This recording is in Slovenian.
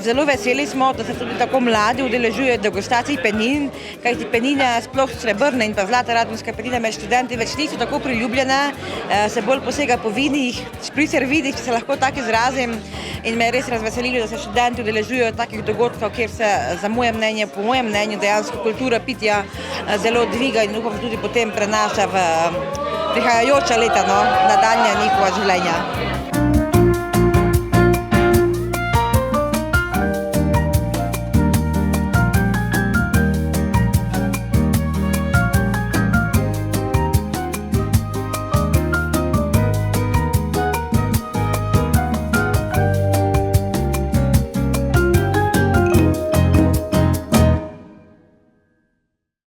Zelo veseli smo, da se tudi tako mladi udeležujejo degustacij penin, kajti penine, sploh srebrne in pa zlata radgonska penina med študenti več niso tako priljubljene, se bolj posega po vinih, pri servidih, če se lahko tako izrazim, in me je res razveselilo, da se študenti udeležujejo takih dogodkov, kjer se po mojem mnenju dejansko kultura pitja zelo dviga in upam tudi potem prenaša v prihajajoča leta, nadaljnja njihova življenja.